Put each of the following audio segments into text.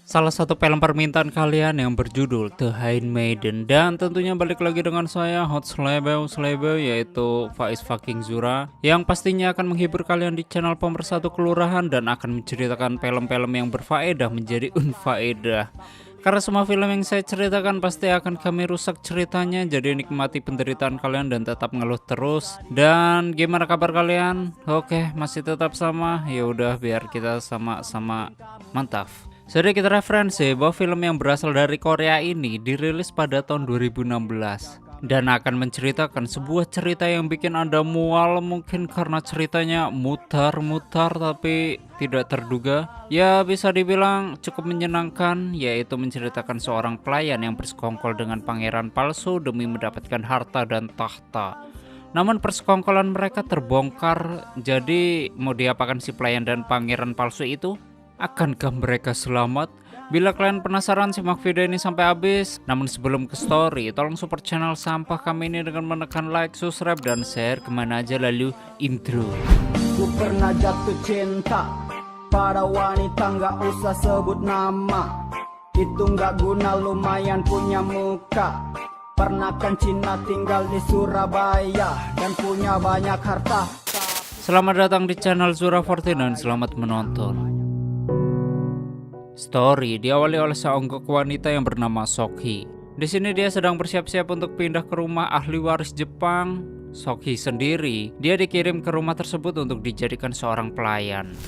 salah satu film permintaan kalian yang berjudul The Handmaiden. Dan tentunya balik lagi dengan saya Hot Slebeu yaitu Faiz Fucking Zura, yang pastinya akan menghibur kalian di channel Pemersatu Kelurahan dan akan menceritakan film-film yang berfaedah menjadi unfaedah. Karena semua film yang saya ceritakan pasti akan kami rusak ceritanya, jadi nikmati penderitaan kalian dan tetap ngeluh terus. Dan gimana kabar kalian? Oke, masih tetap sama. Ya udah, biar kita sama-sama mantap. Jadi kita referensi bahwa film yang berasal dari Korea ini dirilis pada tahun 2016 dan akan menceritakan sebuah cerita yang bikin Anda mual, mungkin karena ceritanya mutar-mutar tapi tidak terduga. Ya bisa dibilang cukup menyenangkan, yaitu menceritakan seorang pelayan yang bersekongkol dengan pangeran palsu demi mendapatkan harta dan tahta. Namun persekongkolan mereka terbongkar, jadi mau diapakan si pelayan dan pangeran palsu itu? Akankah mereka selamat? Bila kalian penasaran, simak video ini sampai habis. Namun sebelum ke story, tolong support channel sampah kami ini dengan menekan like, subscribe, dan share kemana aja. Lalu intro. Ku pernah jatuh cinta pada wanita, nggak usah sebut nama. Itu nggak guna, lumayan punya muka. Pernah kan Cina, tinggal di Surabaya dan punya banyak harta. Selamat datang di channel Zura 14 dan selamat menonton. Story diawali oleh seonggok wanita yang bernama Sokhi. Di sini dia sedang bersiap-siap untuk pindah ke rumah ahli waris Jepang. Sokhi sendiri, dia dikirim ke rumah tersebut untuk dijadikan seorang pelayan.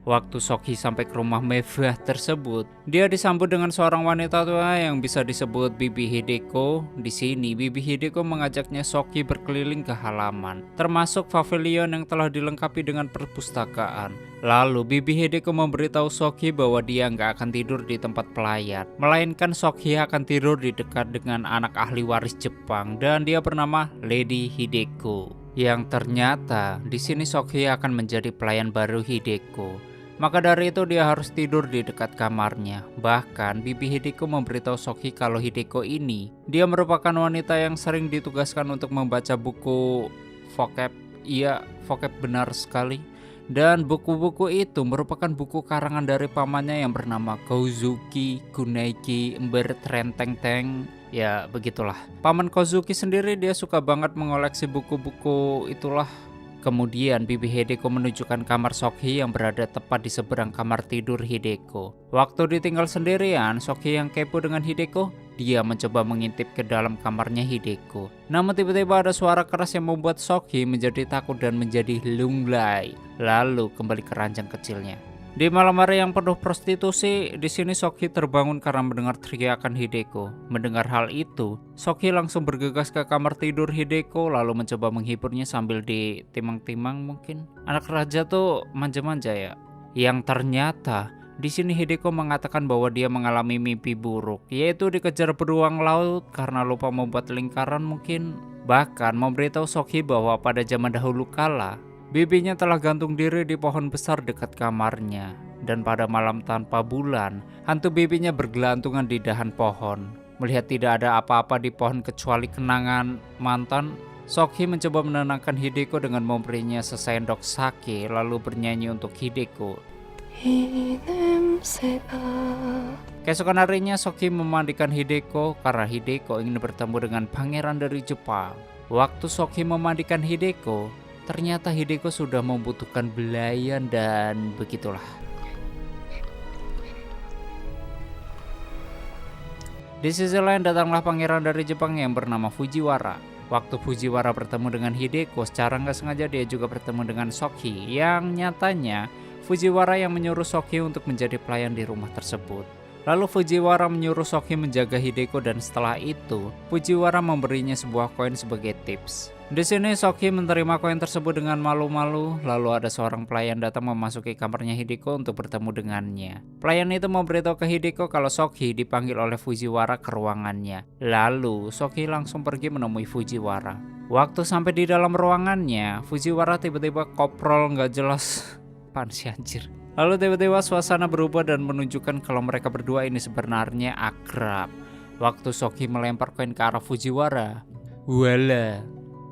Waktu Sokhi sampai ke rumah mewah tersebut, dia disambut dengan seorang wanita tua yang bisa disebut Bibi Hideko. Di sini, Bibi Hideko mengajaknya Sokhi berkeliling ke halaman, termasuk pavilion yang telah dilengkapi dengan perpustakaan. Lalu, Bibi Hideko memberitahu Sokhi bahwa dia nggak akan tidur di tempat pelayan, melainkan Sokhi akan tidur di dekat dengan anak ahli waris Jepang, dan dia bernama Lady Hideko. Yang ternyata, di sini Sokhi akan menjadi pelayan baru Hideko. Maka dari itu dia harus tidur di dekat kamarnya. Bahkan Bibi Hideko memberitahu Sokhi kalau Hideko ini, dia merupakan wanita yang sering ditugaskan untuk membaca buku vocab. Iya, vocab benar sekali. Dan buku-buku itu merupakan buku karangan dari pamannya yang bernama Kozuki Kunaiki Ember Trenteng. Ya begitulah. Paman Kozuki sendiri dia suka banget mengoleksi buku-buku itulah. Kemudian Bibi Hideko menunjukkan kamar Sokhi yang berada tepat di seberang kamar tidur Hideko. Waktu ditinggal sendirian, Sokhi yang kepo dengan Hideko, dia mencoba mengintip ke dalam kamarnya Hideko. Namun tiba-tiba ada suara keras yang membuat Sokhi menjadi takut dan menjadi lunglai, lalu kembali ke ranjang kecilnya. Di malam hari yang penuh prostitusi, di sini Sokhi terbangun karena mendengar teriakan Hideko. Mendengar hal itu, Sokhi langsung bergegas ke kamar tidur Hideko lalu mencoba menghiburnya sambil ditimang-timang mungkin. Anak raja tuh manja-manja ya. Yang ternyata di sini Hideko mengatakan bahwa dia mengalami mimpi buruk, yaitu dikejar beruang laut karena lupa membuat lingkaran mungkin. Bahkan memberitahu Sokhi bahwa pada zaman dahulu kala, bibinya telah gantung diri di pohon besar dekat kamarnya. Dan pada malam tanpa bulan, hantu bibinya bergelantungan di dahan pohon. Melihat tidak ada apa-apa di pohon kecuali kenangan mantan, Sokhi mencoba menenangkan Hideko dengan memberinya sesendok sake lalu bernyanyi untuk Hideko. Keesokan harinya Sokhi memandikan Hideko karena Hideko ingin bertemu dengan pangeran dari Jepang. Waktu Sokhi memandikan Hideko, ternyata Hideko sudah membutuhkan belayan dan begitulah. Di sisi lain datanglah pangeran dari Jepang yang bernama Fujiwara. Waktu Fujiwara bertemu dengan Hideko, secara nggak sengaja dia juga bertemu dengan Sokhi, yang nyatanya Fujiwara yang menyuruh Sokhi untuk menjadi pelayan di rumah tersebut. Lalu Fujiwara menyuruh Sokhi menjaga Hideko dan setelah itu Fujiwara memberinya sebuah koin sebagai tips. Di sini Sokhi menerima koin tersebut dengan malu-malu. Lalu ada seorang pelayan datang memasuki kamarnya Hideko untuk bertemu dengannya. Pelayan itu memberitahu ke Hideko kalau Sokhi dipanggil oleh Fujiwara ke ruangannya. Lalu Sokhi langsung pergi menemui Fujiwara. Waktu sampai di dalam ruangannya, Fujiwara tiba-tiba koprol nggak jelas. Apaan sih anjir? Lalu tiba-tiba suasana berubah dan menunjukkan kalau mereka berdua ini sebenarnya akrab. Waktu Sokhi melempar koin ke arah Fujiwara, wala,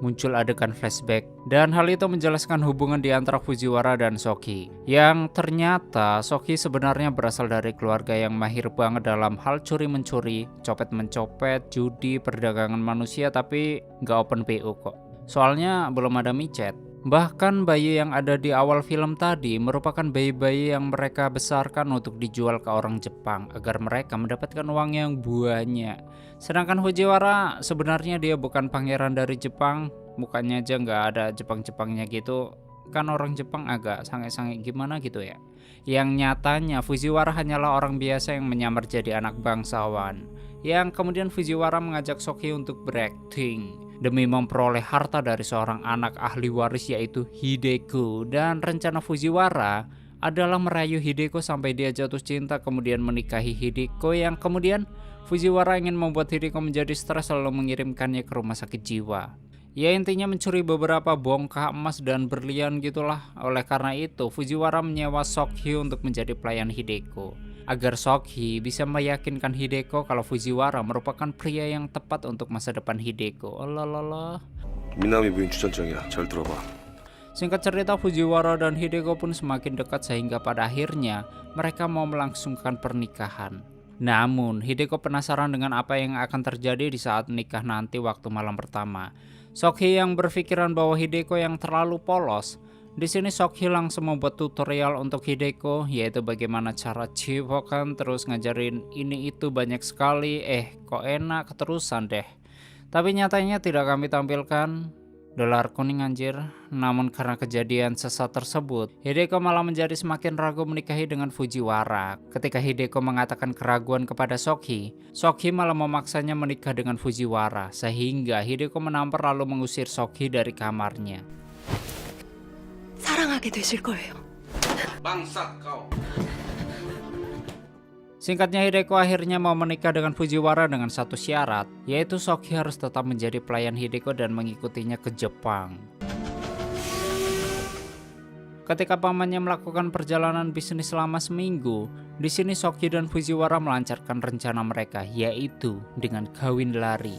muncul adegan flashback. Dan hal itu menjelaskan hubungan di antara Fujiwara dan Soki. Yang ternyata Soki sebenarnya berasal dari keluarga yang mahir banget dalam hal curi-mencuri, copet-mencopet, judi, perdagangan manusia, tapi nggak open BO kok. Soalnya belum ada micet. Bahkan bayi yang ada di awal film tadi merupakan bayi-bayi yang mereka besarkan untuk dijual ke orang Jepang agar mereka mendapatkan uang yang banyak. Sedangkan Fujiwara sebenarnya dia bukan pangeran dari Jepang, mukanya aja nggak ada Jepang-Jepangnya gitu. Kan orang Jepang agak sange-sange gimana gitu ya. Yang nyatanya Fujiwara hanyalah orang biasa yang menyamar jadi anak bangsawan. Yang kemudian Fujiwara mengajak Soki untuk berakting demi memperoleh harta dari seorang anak ahli waris yaitu Hideko. Dan rencana Fujiwara adalah merayu Hideko sampai dia jatuh cinta kemudian menikahi Hideko, yang kemudian Fujiwara ingin membuat Hideko menjadi stres lalu mengirimkannya ke rumah sakit jiwa. Ya intinya mencuri beberapa bongkah emas dan berlian gitulah. Oleh karena itu Fujiwara menyewa Sokhi untuk menjadi pelayan Hideko agar Sokhi bisa meyakinkan Hideko kalau Fujiwara merupakan pria yang tepat untuk masa depan Hideko. Alalala. 미나미 부인 추천장이야. 잘 들어봐. Singkat cerita Fujiwara dan Hideko pun semakin dekat sehingga pada akhirnya mereka mau melangsungkan pernikahan. Namun Hideko penasaran dengan apa yang akan terjadi di saat nikah nanti waktu malam pertama. Sokhi yang berpikiran bahwa Hideko yang terlalu polos. Di sini Sokhi langsung membuat tutorial untuk Hideko, yaitu bagaimana cara cipokan, terus ngajarin ini itu banyak sekali. Kok enak keterusan deh. Tapi nyatanya tidak kami tampilkan. Dolar kuning anjir. Namun karena kejadian sesat tersebut, Hideko malah menjadi semakin ragu menikahi dengan Fujiwara. Ketika Hideko mengatakan keraguan kepada Sokhi, Sokhi malah memaksanya menikah dengan Fujiwara, sehingga Hideko menampar lalu mengusir Sokhi dari kamarnya. 사랑하게 되실 거예요. 망싹 kau. Singkatnya Hideko akhirnya mau menikah dengan Fujiwara dengan satu syarat, yaitu Sokhi harus tetap menjadi pelayan Hideko dan mengikutinya ke Jepang. Ketika pamannya melakukan perjalanan bisnis selama seminggu, di sini Sokhi dan Fujiwara melancarkan rencana mereka, yaitu dengan kawin lari.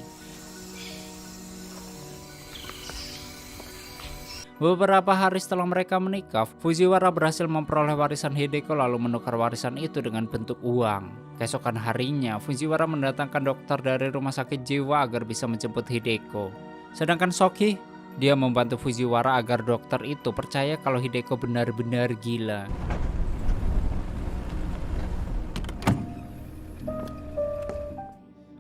Beberapa hari setelah mereka menikah, Fujiwara berhasil memperoleh warisan Hideko lalu menukar warisan itu dengan bentuk uang. Keesokan harinya, Fujiwara mendatangkan dokter dari rumah sakit jiwa agar bisa menjemput Hideko. Sedangkan Sokhi, dia membantu Fujiwara agar dokter itu percaya kalau Hideko benar-benar gila.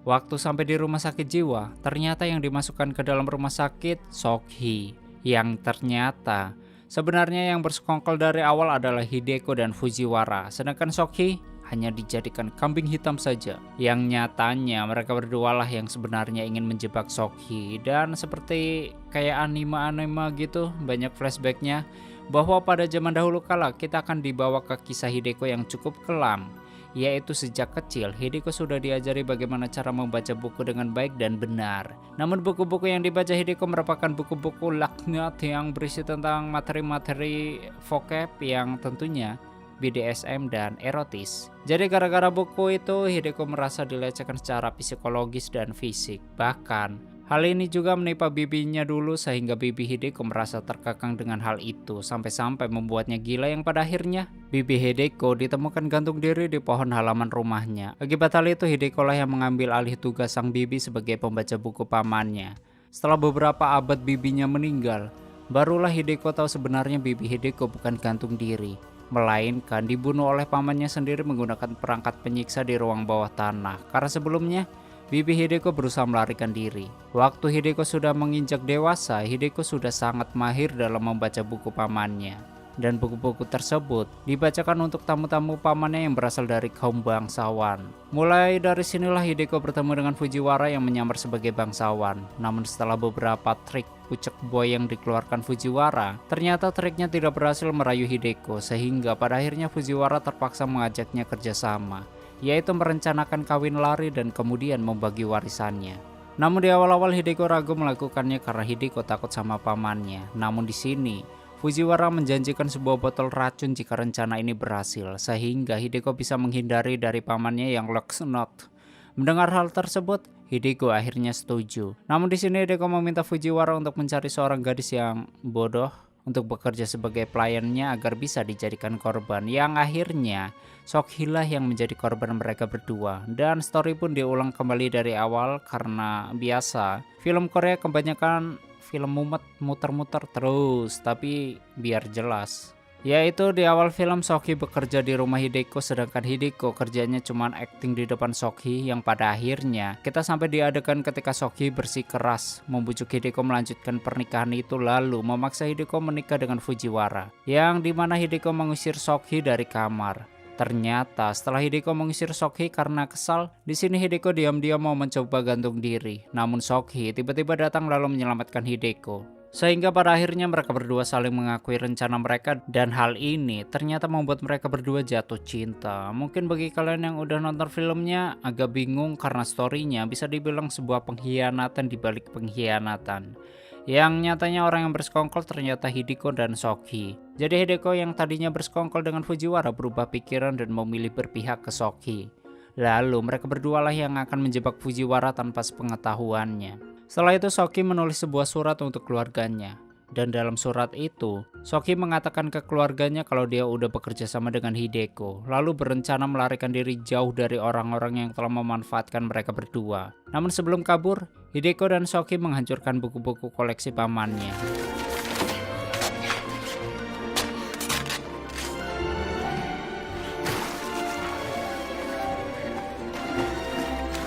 Waktu sampai di rumah sakit jiwa, ternyata yang dimasukkan ke dalam rumah sakit Sokhi. Yang ternyata sebenarnya yang bersekongkol dari awal adalah Hideko dan Fujiwara, sedangkan Sokhi hanya dijadikan kambing hitam saja. Yang nyatanya mereka berdualah yang sebenarnya ingin menjebak Sokhi. Dan seperti kayak anime-anime gitu, banyak flashbacknya bahwa pada zaman dahulu kala kita akan dibawa ke kisah Hideko yang cukup kelam, yaitu sejak kecil Hideko sudah diajari bagaimana cara membaca buku dengan baik dan benar. Namun buku-buku yang dibaca Hideko merupakan buku-buku laknat yang berisi tentang materi-materi vocab yang tentunya BDSM dan erotis. Jadi gara-gara buku itu Hideko merasa dilecehkan secara psikologis dan fisik. Bahkan hal ini juga menimpa bibinya dulu sehingga bibi Hideko merasa terkekang dengan hal itu sampai-sampai membuatnya gila yang pada akhirnya bibi Hideko ditemukan gantung diri di pohon halaman rumahnya. Akibat hal itu Hideko lah yang mengambil alih tugas sang bibi sebagai pembaca buku pamannya. Setelah beberapa abad bibinya meninggal, barulah Hideko tahu sebenarnya bibi Hideko bukan gantung diri, melainkan dibunuh oleh pamannya sendiri menggunakan perangkat penyiksa di ruang bawah tanah. Karena sebelumnya bibi Hideko berusaha melarikan diri. Waktu Hideko sudah menginjak dewasa, Hideko sudah sangat mahir dalam membaca buku pamannya. Dan buku-buku tersebut dibacakan untuk tamu-tamu pamannya yang berasal dari kaum bangsawan. Mulai dari sinilah Hideko bertemu dengan Fujiwara yang menyamar sebagai bangsawan. Namun setelah beberapa trik pucuk boy yang dikeluarkan Fujiwara, ternyata triknya tidak berhasil merayu Hideko, sehingga pada akhirnya Fujiwara terpaksa mengajaknya kerjasama, yaitu merencanakan kawin lari dan kemudian membagi warisannya. Namun di awal-awal Hideko ragu melakukannya karena Hideko takut sama pamannya. Namun di sini Fujiwara menjanjikan sebuah botol racun jika rencana ini berhasil, sehingga Hideko bisa menghindari dari pamannya yang laknat. Mendengar hal tersebut, Hideko akhirnya setuju. Namun di sini Hideko meminta Fujiwara untuk mencari seorang gadis yang bodoh untuk bekerja sebagai pelayannya agar bisa dijadikan korban, yang akhirnya Sokhi lah yang menjadi korban mereka berdua. Dan story pun diulang kembali dari awal karena biasa film Korea kebanyakan film mumet muter-muter terus, tapi biar jelas. Yaitu di awal film Sokhi bekerja di rumah Hideko sedangkan Hideko kerjanya cuman acting di depan Sokhi, yang pada akhirnya kita sampai di adegan ketika Sokhi bersikeras membujuk Hideko melanjutkan pernikahan itu lalu memaksa Hideko menikah dengan Fujiwara, yang dimana Hideko mengusir Sokhi dari kamar. Ternyata setelah Hideko mengusir Sokhi karena kesal, di sini Hideko diam-diam mau mencoba gantung diri. Namun Sokhi tiba-tiba datang lalu menyelamatkan Hideko. Sehingga pada akhirnya mereka berdua saling mengakui rencana mereka, dan hal ini ternyata membuat mereka berdua jatuh cinta. Mungkin bagi kalian yang udah nonton filmnya agak bingung karena storynya bisa dibilang sebuah pengkhianatan di balik pengkhianatan. Yang nyatanya orang yang bersekongkol ternyata Hideko dan Sokhi. Jadi Hideko yang tadinya bersekongkol dengan Fujiwara berubah pikiran dan memilih berpihak ke Sokhi. Lalu mereka berdua lah yang akan menjebak Fujiwara tanpa sepengetahuannya. Setelah itu Sokhi menulis sebuah surat untuk keluarganya. Dan dalam surat itu, Sokhi mengatakan ke keluarganya kalau dia udah bekerja sama dengan Hideko, lalu berencana melarikan diri jauh dari orang-orang yang telah memanfaatkan mereka berdua. Namun sebelum kabur, Hideko dan Sokhi menghancurkan buku-buku koleksi pamannya.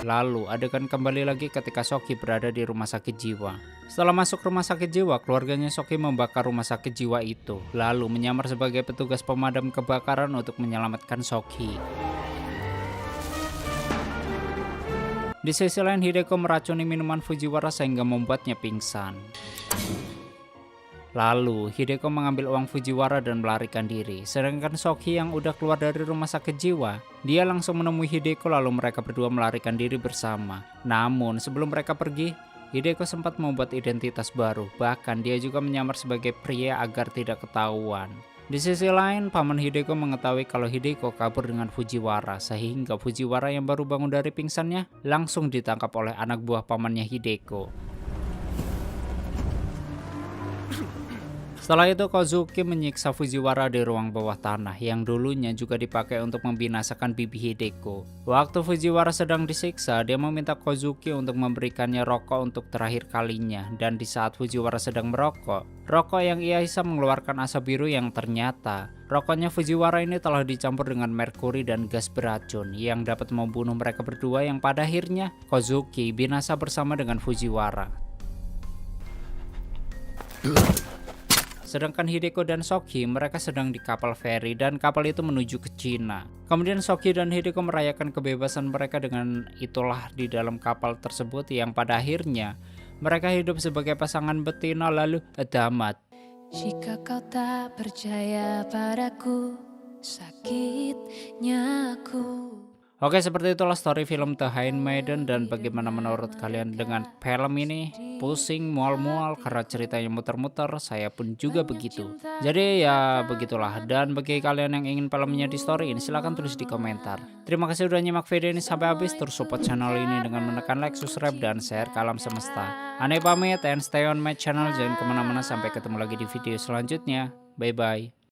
Lalu adegan kembali lagi ketika Sokhi berada di rumah sakit jiwa. Setelah masuk rumah sakit jiwa, keluarganya Sokhi membakar rumah sakit jiwa itu, lalu menyamar sebagai petugas pemadam kebakaran untuk menyelamatkan Sokhi. Di sisi lain Hideko meracuni minuman Fujiwara sehingga membuatnya pingsan. Lalu Hideko mengambil uang Fujiwara dan melarikan diri. Sedangkan Sokhi yang udah keluar dari rumah sakit jiwa, dia langsung menemui Hideko lalu mereka berdua melarikan diri bersama. Namun sebelum mereka pergi, Hideko sempat membuat identitas baru. Bahkan dia juga menyamar sebagai pria agar tidak ketahuan. Di sisi lain, paman Hideko mengetahui kalau Hideko kabur dengan Fujiwara, sehingga Fujiwara yang baru bangun dari pingsannya langsung ditangkap oleh anak buah pamannya Hideko. Setelah itu Kozuki menyiksa Fujiwara di ruang bawah tanah yang dulunya juga dipakai untuk membinasakan bibi Hideko. Waktu Fujiwara sedang disiksa, dia meminta Kozuki untuk memberikannya rokok untuk terakhir kalinya, dan di saat Fujiwara sedang merokok, rokok yang ia hisap mengeluarkan asap biru yang ternyata rokoknya Fujiwara ini telah dicampur dengan merkuri dan gas beracun yang dapat membunuh mereka berdua, yang pada akhirnya Kozuki binasa bersama dengan Fujiwara. Sedangkan Hideko dan Sokhi mereka sedang di kapal feri dan kapal itu menuju ke Cina. Kemudian Sokhi dan Hideko merayakan kebebasan mereka dengan itulah di dalam kapal tersebut, yang pada akhirnya mereka hidup sebagai pasangan betina lalu tamat. Jika kau tak percaya padaku, sakitnya aku. Oke, seperti itulah story film The Handmaiden. Dan bagaimana menurut kalian dengan film ini? Pusing, mual-mual karena ceritanya muter-muter, saya pun juga begitu. Jadi ya begitulah. Dan bagi kalian yang ingin filmnya di story ini, silahkan tulis di komentar. Terima kasih udah nyimak video ini sampai habis. Terus support channel ini dengan menekan like, subscribe, dan share ke alam semesta. Aneh pamit and stay on my channel. Jangan kemana-mana, sampai ketemu lagi di video selanjutnya. Bye-bye.